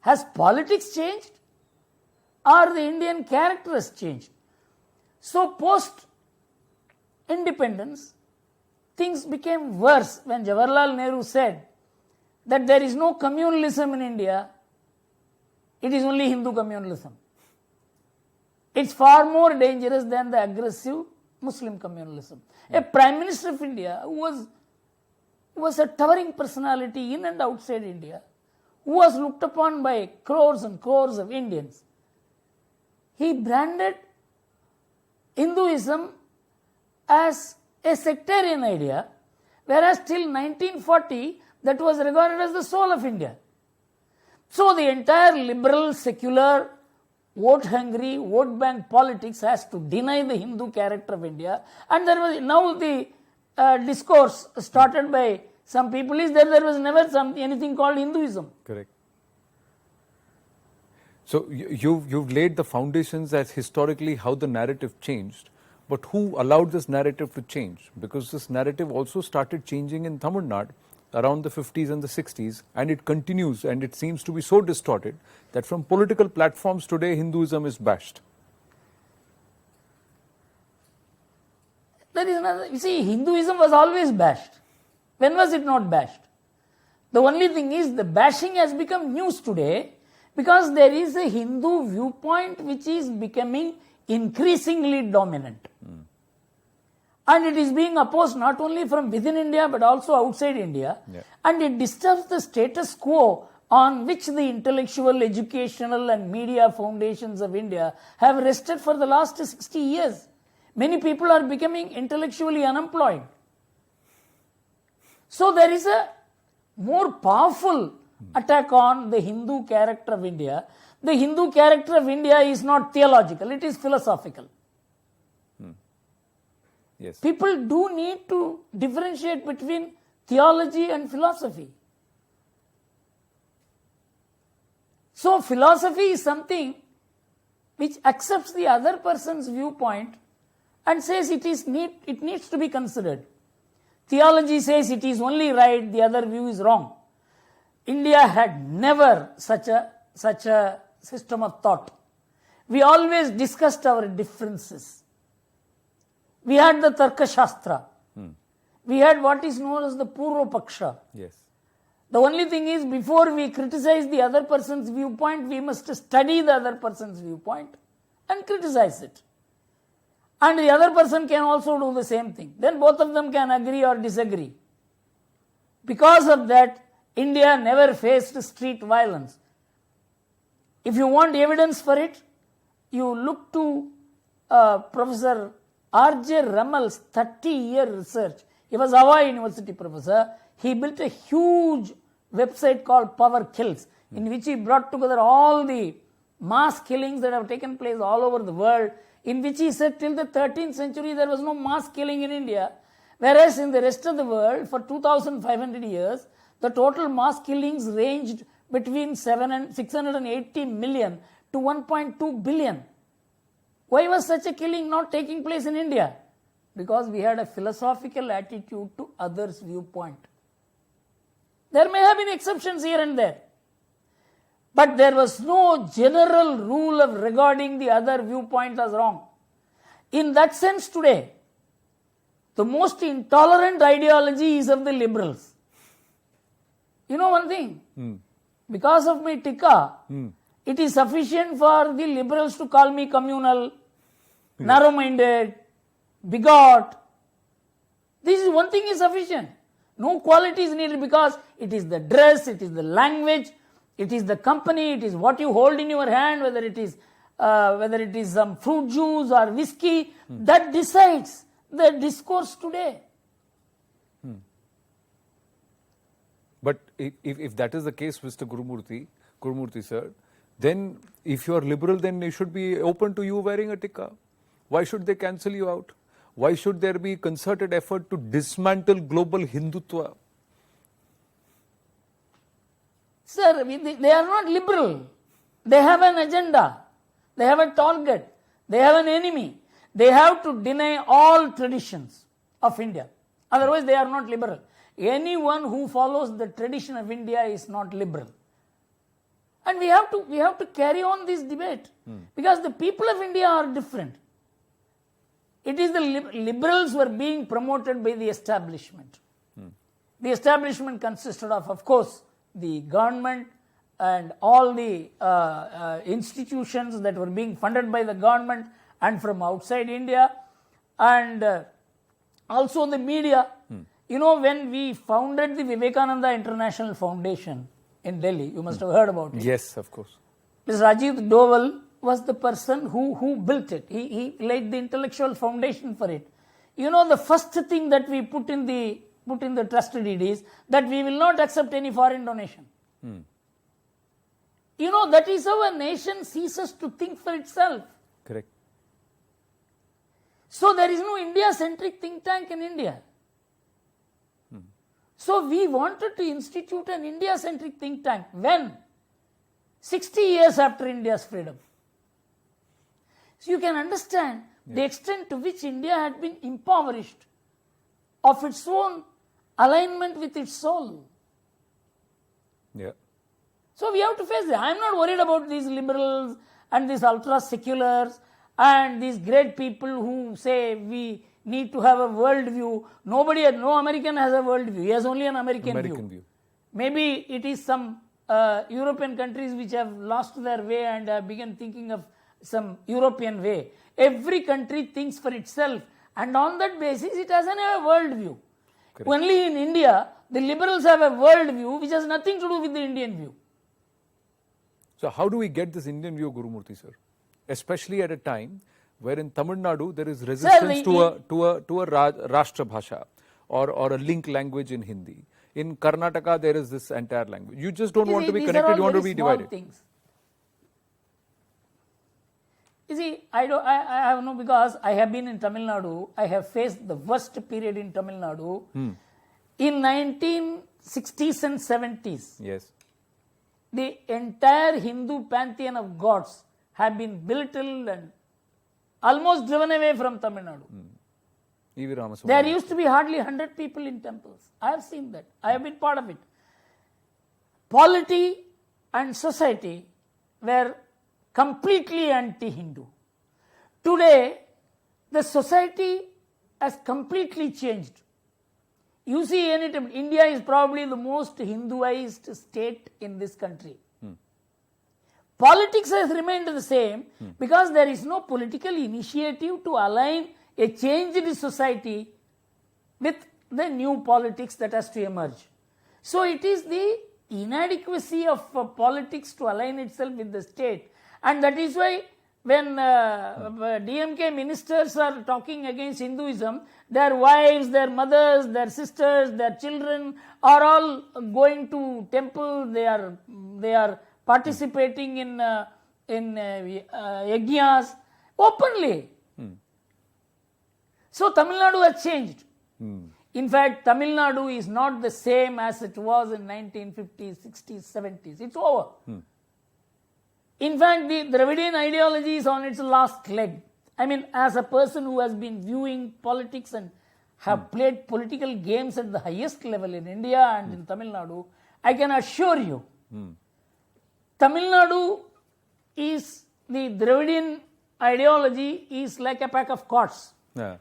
Has politics changed? Or the Indian character has changed? So post-independence, things became worse when Jawaharlal Nehru said that there is no communalism in India, it is only Hindu communalism. It's far more dangerous than the aggressive Muslim communalism. A Prime Minister of India who was a towering personality in and outside India, who was looked upon by crores and crores of Indians, he branded Hinduism as a sectarian idea, whereas till 1940 that was regarded as the soul of India. So the entire liberal, secular, vote-hungry, vote-bank politics has to deny the Hindu character of India. And there was now the discourse started by some people is that there was never anything called Hinduism. Correct. So you've laid the foundations as historically how the narrative changed, but who allowed this narrative to change? Because this narrative also started changing in Tamil Nadu around the 50s and the 60s, and it continues, and it seems to be so distorted that from political platforms today Hinduism is bashed. There is another, you see, Hinduism was always bashed. When was it not bashed? The only thing is the bashing has become news today because there is a Hindu viewpoint which is becoming increasingly dominant. And it is being opposed not only from within India but also outside India. Yeah. And it disturbs the status quo on which the intellectual, educational and media foundations of India have rested for the last 60 years. Many people are becoming intellectually unemployed. So there is a more powerful attack on the Hindu character of India. The Hindu character of India is not theological, it is philosophical. Yes. People do need to differentiate between theology and philosophy. So philosophy is something which accepts the other person's viewpoint and says it needs to be considered. Theology says it is only right, the other view is wrong. India had never such a system of thought. We always discussed our differences. We had the Tarka Shastra. We had what is known as the Purva Paksha. Yes. The only thing is, before we criticize the other person's viewpoint, we must study the other person's viewpoint and criticize it. And the other person can also do the same thing. Then both of them can agree or disagree. Because of that, India never faced street violence. If you want evidence for it, you look to Professor R.J. Ramal's 30-year research. He was Hawaii University professor. He built a huge website called Power Kills, in which he brought together all the mass killings that have taken place all over the world, in which he said till the 13th century there was no mass killing in India, whereas in the rest of the world for 2,500 years, the total mass killings ranged between 680 million to 1.2 billion. Why was such a killing not taking place in India? Because we had a philosophical attitude to others' viewpoint. There may have been exceptions here and there, but there was no general rule of regarding the other viewpoint as wrong. In that sense today, the most intolerant ideology is of the liberals. You know one thing? Because of my tikka, it is sufficient for the liberals to call me communal, narrow-minded, bigot. This is one thing is sufficient. No quality is needed because it is the dress, it is the language, it is the company, it is what you hold in your hand, whether it is some fruit juice or whiskey, that decides the discourse today. But if that is the case, Mr. Gurumurthy sir, then if you are liberal, then they should be open to you wearing a tikka. Why should they cancel you out? Why should there be concerted effort to dismantle global Hindutva? Sir, they are not liberal. They have an agenda. They have a target. They have an enemy. They have to deny all traditions of India. Otherwise, they are not liberal. Anyone who follows the tradition of India is not liberal. And we have to carry on this debate because the people of India are different. It is the liberals who are being promoted by the establishment. The establishment consisted of course, the government and all the institutions that were being funded by the government and from outside India, and also the media. You know, when we founded the Vivekananda International Foundation in Delhi, you must have heard about it. Yes, of course. Mr. Rajiv Doval was the person who built it. He laid the intellectual foundation for it. You know, the first thing that we put in the trust deed is that we will not accept any foreign donation. You know, that is how a nation ceases to think for itself. Correct. So there is no India-centric think tank in India. So we wanted to institute an India-centric think tank. When? 60 years after India's freedom. So you can understand the extent to which India had been impoverished of its own alignment with its soul. Yeah. So we have to face it. I am not worried about these liberals and these ultra-seculars and these great people who say we need to have a world view. No American has a world view. He has only an American view. Maybe it is some European countries which have lost their way and have begun thinking of some European way. Every country thinks for itself, and on that basis it has a world view. Correct. Only in India, the liberals have a world view which has nothing to do with the Indian view. So how do we get this Indian view, Gurumurthy sir? Especially at a time where in Tamil Nadu there is resistance to a Rashtra Bhasha or a link language in Hindi. In Karnataka there is this entire language. You just don't want to be connected, you want to be divided. Things. You see, I have no, because I have been in Tamil Nadu, I have faced the worst period in Tamil Nadu in 1960s and 70s. Yes. The entire Hindu pantheon of gods have been belittled and almost driven away from Tamil Nadu. There used to be hardly 100 people in temples. I have seen that. I have been part of it. Polity and society were completely anti-Hindu. Today, the society has completely changed. You see, India is probably the most Hinduized state in this country. Politics has remained the same because there is no political initiative to align a changed society with the new politics that has to emerge. So it is the inadequacy of politics to align itself with the state, and that is why when DMK ministers are talking against Hinduism, their wives, their mothers, their sisters, their children are all going to temple. They are participating in yajnas openly. So Tamil Nadu has changed. In fact, Tamil Nadu is not the same as it was in 1950s, 60s, 70s. It's over. In fact, the Dravidian ideology is on its last leg. I mean, as a person who has been viewing politics and have played political games at the highest level in India and in Tamil Nadu, I can assure you, Tamil Nadu is, the Dravidian ideology is like a pack of cards. Yeah.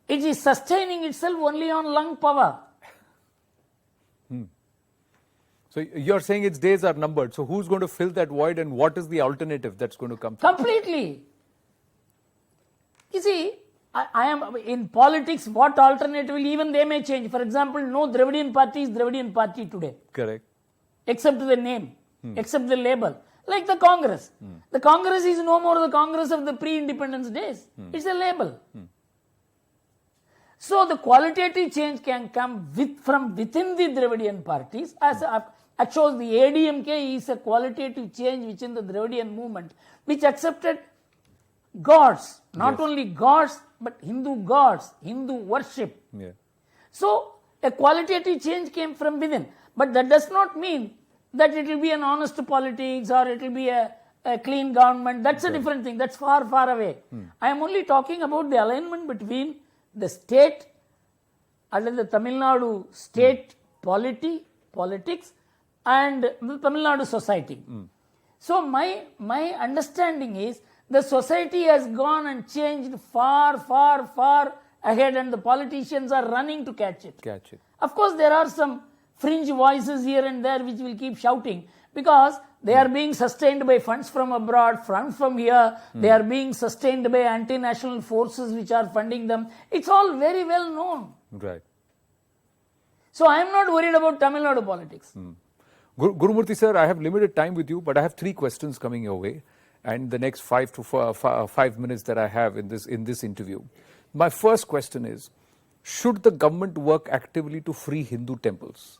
It is sustaining itself only on lung power. So you're saying its days are numbered. So who's going to fill that void, and what is the alternative that's going to come? Completely. You see, I am in politics, what alternative, even they may change. For example, no Dravidian party is Dravidian party today. Correct. Except the name, except the label. Like the Congress. The Congress is no more the Congress of the pre-independence days. It's a label. So the qualitative change can come from within the Dravidian parties. As it shows, the ADMK is a qualitative change within the Dravidian movement, which accepted gods, not only gods, but Hindu gods, Hindu worship. Yeah. So a qualitative change came from within. But that does not mean that it will be an honest politics or it will be a clean government. That's a different thing. That's far, far away. I am only talking about the alignment between the state under the Tamil Nadu state politics and the Tamil Nadu society. So my understanding is the society has gone and changed far, far, far ahead, and the politicians are running to catch it. Of course, there are some fringe voices here and there which will keep shouting, because they are being sustained by funds from abroad, funds from here. They are being sustained by anti-national forces which are funding them. It's all very well known. Right. So I am not worried about Tamil Nadu politics. Gurumurthy sir, I have limited time with you, but I have 3 questions coming your way, and the next 5 minutes that I have in this interview. My first question is, should the government work actively to free Hindu temples?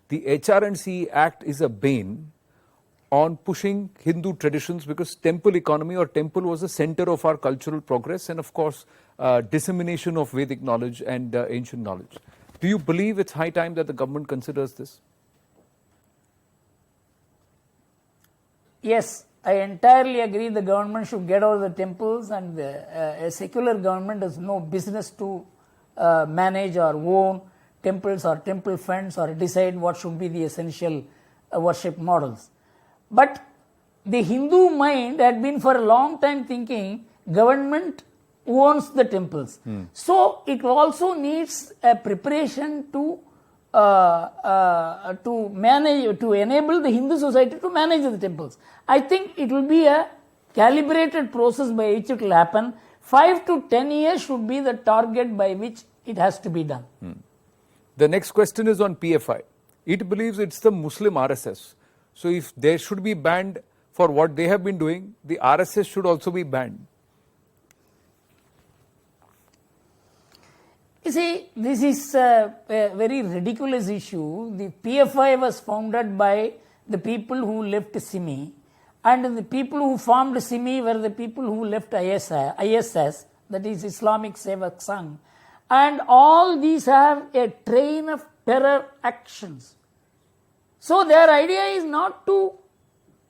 The HRC Act is a bane on pushing Hindu traditions, because temple economy or temple was the center of our cultural progress and of course dissemination of Vedic knowledge and ancient knowledge. Do you believe it's high time that the government considers this? Yes, I entirely agree the government should get out of the temples, and a secular government has no business to manage or own temples or temple funds or decide what should be the essential worship models. But the Hindu mind had been for a long time thinking government owns the temples. So it also needs a preparation to manage, to enable the Hindu society to manage the temples. I think it will be a calibrated process by which it will happen. 5 to 10 years should be the target by which it has to be done. The next question is on PFI. It believes it's the Muslim RSS. So if they should be banned for what they have been doing, the RSS should also be banned. You see, this is a very ridiculous issue. The PFI was founded by the people who left Simi, and the people who formed Simi were the people who left ISS, that is Islamic Sevak Sangh. And all these have a train of terror actions. So their idea is not to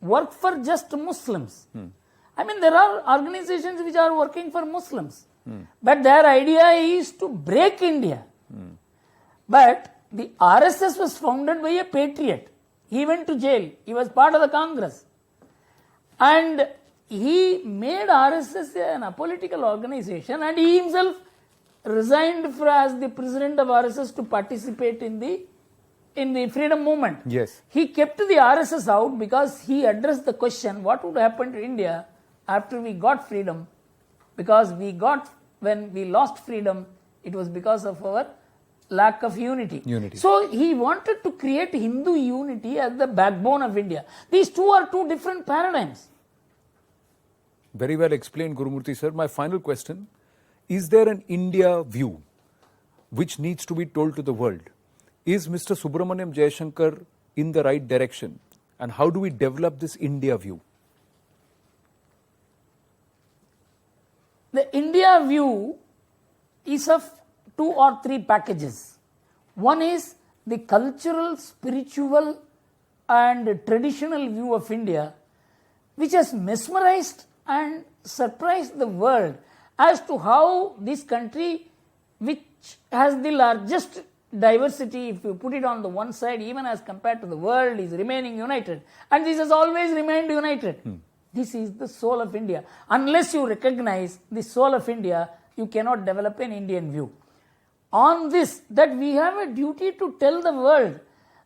work for just Muslims. I mean, there are organizations which are working for Muslims. But their idea is to break India. But the RSS was founded by a patriot. He went to jail. He was part of the Congress. And he made RSS an apolitical organization, and he himself resigned as the president of RSS to participate in the freedom movement. Yes. He kept the RSS out because he addressed the question, what would happen to India after we got freedom? Because when we lost freedom, it was because of our lack of unity. So he wanted to create Hindu unity as the backbone of India. These two are two different paradigms. Very well explained, Gurumurthy sir. My final question, is there an India view which needs to be told to the world? Is Mr. Subramaniam Jayashankar in the right direction? And how do we develop this India view? The India view is of 2 or 3 packages. One is the cultural, spiritual and traditional view of India, which has mesmerized and surprised the world as to how this country, which has the largest diversity, if you put it on the one side, even as compared to the world, is remaining united. And this has always remained united. This is the soul of India. Unless you recognize the soul of India, you cannot develop an Indian view. On this, that we have a duty to tell the world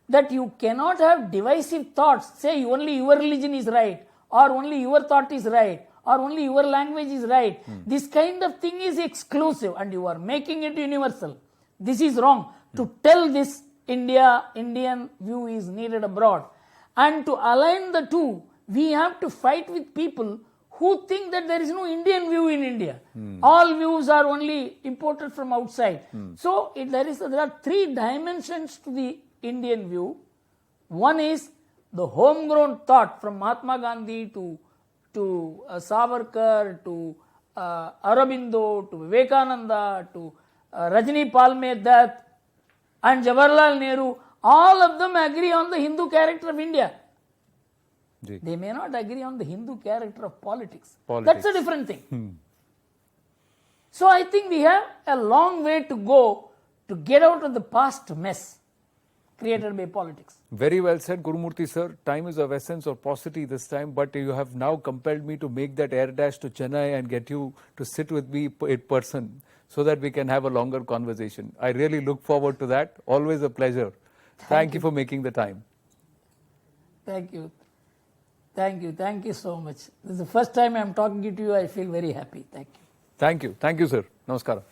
that you cannot have divisive thoughts, say only your religion is right, or only your thought is right, or only your language is right. This kind of thing is exclusive and you are making it universal. This is wrong. To tell this Indian view is needed abroad. And to align the two, we have to fight with people who think that there is no Indian view in India. All views are only imported from outside. So there are 3 dimensions to the Indian view. One is the homegrown thought from Mahatma Gandhi to Savarkar, to Aurobindo, to Vivekananda, to Rajni Palme Dutt and Jawaharlal Nehru. All of them agree on the Hindu character of India. They may not agree on the Hindu character of politics. That's a different thing. So I think we have a long way to go to get out of the past mess. created by politics. Very well said, Gurumurthy sir. Time is of essence or paucity this time, but you have now compelled me to make that air dash to Chennai and get you to sit with me in person so that we can have a longer conversation. I really look forward to that. Always a pleasure. Thank you for making the time. Thank you. Thank you. Thank you so much. This is the first time I am talking to you. I feel very happy. Thank you. Thank you. Thank you, sir. Namaskaram.